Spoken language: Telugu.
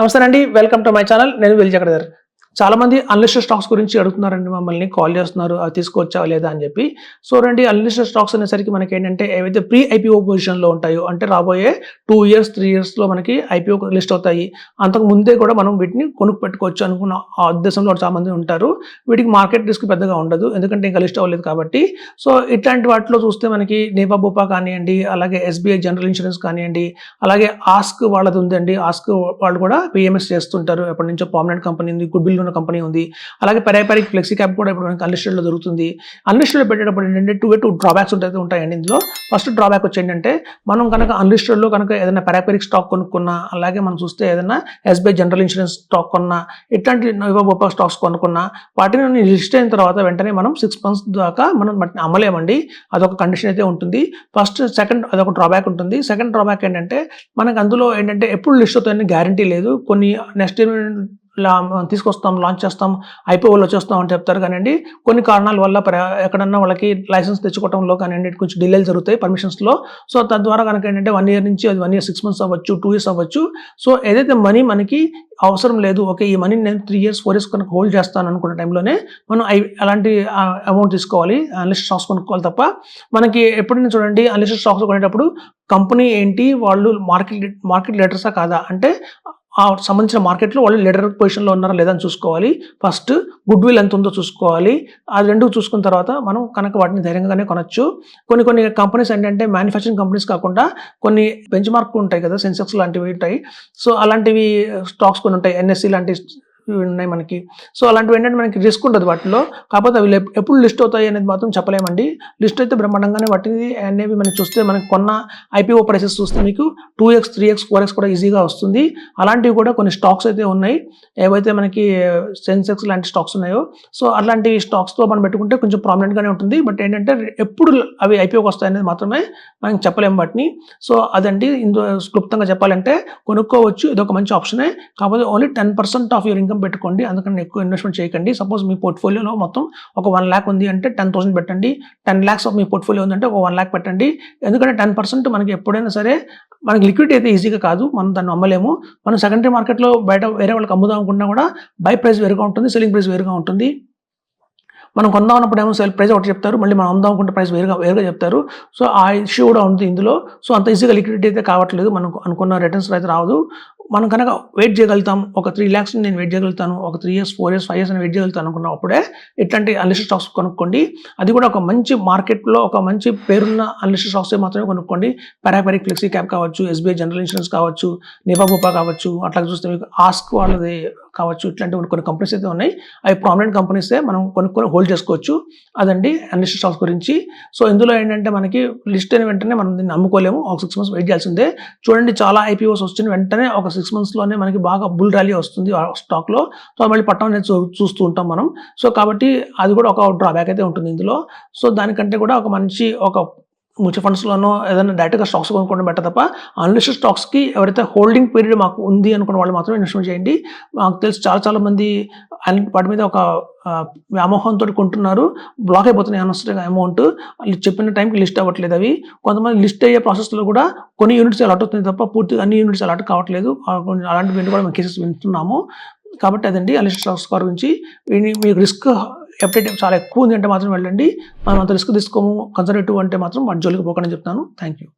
నమస్తే అండి, వెల్కమ్ టు మై ఛానల్. నేను విజయ్. చాలా మంది అన్లిస్టెడ్ స్టాక్స్ గురించి అడుగుతున్నారండి, మమ్మల్ని కాల్ చేస్తున్నారు, అవి తీసుకోవచ్చా లేదా అని చెప్పి. సో రండి, అన్లిస్టెడ్ స్టాక్స్ అనేసరికి మనకి ఏంటంటే ఏవైతే ప్రీ ఐపీఓ పొజిషన్లో ఉంటాయో, అంటే రాబోయే 2 ఇయర్స్ 3 ఇయర్స్లో మనకి ఐపీఓ లిస్ట్ అవుతాయి. అంతకు ముందే కూడా మనం వీటిని కొనుక్కు పెట్టుకోవచ్చు అనుకున్న ఆ ఉద్దేశంలో చాలా మంది ఉంటారు. వీటికి మార్కెట్ రిస్క్ పెద్దగా ఉండదు, ఎందుకంటే ఇంకా లిస్ట్ అవ్వలేదు కాబట్టి. సో ఇట్లాంటి వాటిలో చూస్తే మనకి నేవా బూపా కానివ్వండి, అలాగే ఎస్బీఐ జనరల్ ఇన్సూరెన్స్ కానివ్వండి, అలాగే ఆస్క్ వాళ్ళది ఉందండి. ఆస్క్ వాళ్ళు కూడా పిఎంఎస్ చేస్తుంటారు, ఎప్పటి నుంచో ప్రామినెంట్ కంపెనీ ఉంది, గుడ్ బిల్ ఉన్న కంపెనీ ఉంది. అలాగే పెరాపరిక్ ఫ్లెక్సీ క్యాప్ కూడా ఇప్పుడు మనకి అన్లిస్టెడ్లో దొరుకుతుంది. అన్లిస్టెడ్లో పెట్టేటప్పుడు ఏంటంటే టూ డ్రాబ్యాక్స్ ఉంటాయండి ఇందులో. ఫస్ట్ డ్రాబ్యాక్ వచ్చి ఏంటంటే, మనం కనుక అన్లిస్టెడ్లో కనుక ఏదైనా పెరాపరిక్ స్టాక్ కొనుక్కున్నా, అలాగే మనం చూస్తే ఏదైనా ఎస్బీఐ జనరల్ ఇన్సూరెన్స్ స్టాక్ కొన్నా, ఇట్లాంటి నేవా బూపా స్టాక్స్ కొనుక్కున్నా, వాటిని లిస్ట్ అయిన తర్వాత వెంటనే మనం 6 months దాకా మనం వాటిని అమ్మలేమండి. అదొక కండిషన్ అయితే ఉంటుంది. సెకండ్ అదొక డ్రాబ్యాక్ ఉంటుంది. సెకండ్ డ్రాబ్యాక్ ఏంటంటే, మనకు అందులో ఏంటంటే ఎప్పుడు లిస్ట్ అవుతాయని గ్యారంటీ లేదు. కొన్ని నెక్స్ట్ తీసుకొస్తాం, లాంచ్ చేస్తాం, ఐపీఓలో వచ్చేస్తాం అని చెప్తారు కానివ్వండి. కొన్ని కారణాల వల్ల ఎక్కడన్నా వాళ్ళకి లైసెన్స్ తెచ్చుకోవడంలో కానివ్వండి కొంచెం డిలేలు జరుగుతాయి పర్మిషన్స్లో. సో తద్వారా కనుక ఏంటంటే 1 year నుంచి అది 1 year 6 months అవ్వచ్చు, 2 years అవ్వచ్చు. సో ఏదైతే మనీ మనకి అవసరం లేదు, ఓకే ఈ మనీని నేను 3 years 4 years కనుక హోల్డ్ చేస్తాను అనుకున్న టైంలోనే మనం అలాంటి అమౌంట్ తీసుకోవాలి, అన్లిస్టెడ్ స్టాక్స్ కొనుక్కోవాలి తప్ప. మనకి ఎప్పుడైనా చూడండి, అన్లిస్టెడ్ స్టాక్స్ కొనేటప్పుడు కంపెనీ ఏంటి, వాళ్ళు మార్కెట్ లీడర్సా కాదా అంటే ఆ సంబంధించిన మార్కెట్లో వాళ్ళు లీడర్ పొజిషన్లో ఉన్నారా లేదా అని చూసుకోవాలి. ఫస్ట్ గుడ్ విల్ ఎంత ఉందో చూసుకోవాలి. అది రెండు చూసుకున్న తర్వాత మనం కనుక వాటిని ధైర్యంగానే కొనొచ్చు. కొన్ని కంపెనీస్ ఏంటంటే మ్యానుఫ్యాక్చరింగ్ కంపెనీస్ కాకుండా కొన్ని బెంచ్ మార్క్ ఉంటాయి కదా, సెన్సెక్స్ లాంటివి ఉంటాయి. సో అలాంటివి స్టాక్స్ కొన్ని ఉంటాయి, ఎన్ఎస్సి లాంటి ఉన్నాయి మనకి. సో అలాంటివి ఏంటంటే మనకి రిస్క్ ఉంటుంది వాటిలో. కాకపోతే అవి ఎప్పుడు లిస్ట్ అవుతాయి అనేది మాత్రం చెప్పలేమండి. లిస్ట్ అయితే బ్రహ్మాండంగానే వాటిని అనేవి మనకి చూస్తే, మనకి కొన్న ఐపీఓ ప్రైసెస్ చూస్తే మీకు 2x 3x 4x కూడా ఈజీగా వస్తుంది. అలాంటివి కూడా కొన్ని స్టాక్స్ అయితే ఉన్నాయి, ఏవైతే మనకి సెన్సెక్స్ లాంటి స్టాక్స్ ఉన్నాయో. సో అలాంటి స్టాక్స్తో మనం పెట్టుకుంటే కొంచెం ప్రామినెంట్గానే ఉంటుంది. బట్ ఏంటంటే ఎప్పుడు అవి ఐపీఓకి వస్తాయి అనేది మాత్రమే మనం చెప్పలేము వాటిని. సో అదండి, ఇందులో క్లుప్తంగా చెప్పాలంటే కొనుక్కోవచ్చు, ఇదొక మంచి ఆప్షనే. కాకపోతే ఓన్లీ 10% ఆఫ్ యువర్ ఇన్కమ్ పెట్టుకోండి, అందుకని ఎక్కువ ఇన్వెస్ట్మెంట్ చేయకండి. సపోజ్ మీ పోర్ట్ఫోలియోలో మొత్తం ఒక 1 lakh ఉంది అంటే 10,000 పెట్టండి. 10 lakhs ఆఫ్ మీ పోర్ట్ఫోలియో ఉందంటే ఒక 1 lakh పెట్టండి. ఎందుకంటే 10% మనకి ఎప్పుడైనా సరే మనకి లిక్విడిటీ అయితే ఈజీగా కాదు, మనం దాన్ని అమ్మలేము. మనం సెకండరీ మార్కెట్లో బయట వేరే వాళ్ళకి అమ్ముదాం అనుకున్నా కూడా బై ప్రైస్ వేరుగా ఉంటుంది, సెల్లింగ్ ప్రైస్ వేరుగా ఉంటుంది. మనం కొందాం అన్నప్పుడు ఏమో సెల్ ప్రైస్ ఒకటి చెప్తారు, మళ్ళీ మనం అమ్ముదాం అనుకుంటే ప్రైస్ వేరుగా చెప్తారు. సో ఆ ఇష్యూ కూడా ఉంది ఇందులో. సో అంత ఈజీగా లిక్విడిటీ అయితే కావట్లేదు, మనం అనుకున్న రిటర్న్స్ అయితే రాదు. మనం కనుక వెయిట్ చేయగలుగుతాం, ఒక 3 lakhs నేను వెయిట్ చేయగలుగుతాను, ఒక 3 years 4 years 5 years అని వెయిట్ చేయగలుగుతాను అనుకున్నప్పుడే ఇట్లాంటి అన్లిస్టెడ్ స్టాక్స్ కొనుక్కోండి. అది కూడా ఒక మంచి మార్కెట్లో ఒక మంచి పేరున్న అన్లిస్టెడ్ స్టాక్స్ మాత్రమే కొనుక్కోండి. పెరాపరిక్ ఫ్లెక్సీ క్యాప్ కావచ్చు, ఎస్బీఐ జనరల్ ఇన్సూరెన్స్ కావచ్చు, నేవా బూపా కావచ్చు, అట్లా చూస్తే మీకు ఆస్క్ వాళ్ళది కావచ్చు. ఇట్లాంటి కొన్ని కంపెనీస్ అయితే ఉన్నాయి, అవి ప్రామినెంట్ కంపెనీసే, మనం కొనుక్కొని హోల్డ్ చేసుకోవచ్చు. అదండి అన్లిస్టెడ్ స్టాక్స్ గురించి. సో ఇందులో ఏంటంటే మనకి లిస్ట్ అయిన వెంటనే మనం దీన్ని అమ్ముకోలేము, ఒక 6 months వెయిట్ చేయాల్సిందే. చూడండి, చాలా ఐపీఓస్ వచ్చిన వెంటనే ఒక 6 monthsలోనే మనకి బాగా బుల్ ర్యాలీ వస్తుంది ఆ స్టాక్లో. సో మళ్ళీ పట్టం అనేది చూస్తూ ఉంటాం మనం. సో కాబట్టి అది కూడా ఒక డ్రాబ్యాక్ అయితే ఉంటుంది ఇందులో. సో దానికంటే కూడా ఒక మంచి మ్యూచువల్ ఫండ్స్లోనో ఏదైనా డైరెక్ట్గా స్టాక్స్ కొనుక్కోవడం బెటర్ తప్ప, అన్లిస్టెడ్ స్టాక్స్కి ఎవరైతే హోల్డింగ్ పీరియడ్ మాకు ఉంది అనుకున్న వాళ్ళు మాత్రమే ఇన్వెస్ట్మెంట్ చేయండి. మాకు తెలిసి చాలా మంది వాటి మీద ఒక వ్యామోహంతో కొంటున్నారు, బ్లాక్ అయిపోతున్నాయి అనవసరంగా అమౌంట్. చెప్పిన టైంకి లిస్ట్ అవ్వట్లేదు అవి. కొంతమంది లిస్ట్ అయ్యే ప్రాసెస్లో కూడా కొన్ని యూనిట్స్ అలాట్ అవుతుంది తప్ప పూర్తిగా అన్ని యూనిట్స్ అలాట్ కావట్లేదు. అలాంటి కూడా మేము కేసెస్ వింటున్నాము. కాబట్టి అదండి అన్లిస్టెడ్ స్టాక్స్ గురించి. మీకు రిస్క్ ఎప్పుడైతే చాలా ఎక్కువ ఉంది అంటే మాత్రం వెళ్ళండి. మనం అంత రిస్క్ తీసుకోము, కన్సర్వేటివ్ అంటే మాత్రం వాటి జోలికి పోకండి చెప్తాను. Thank you.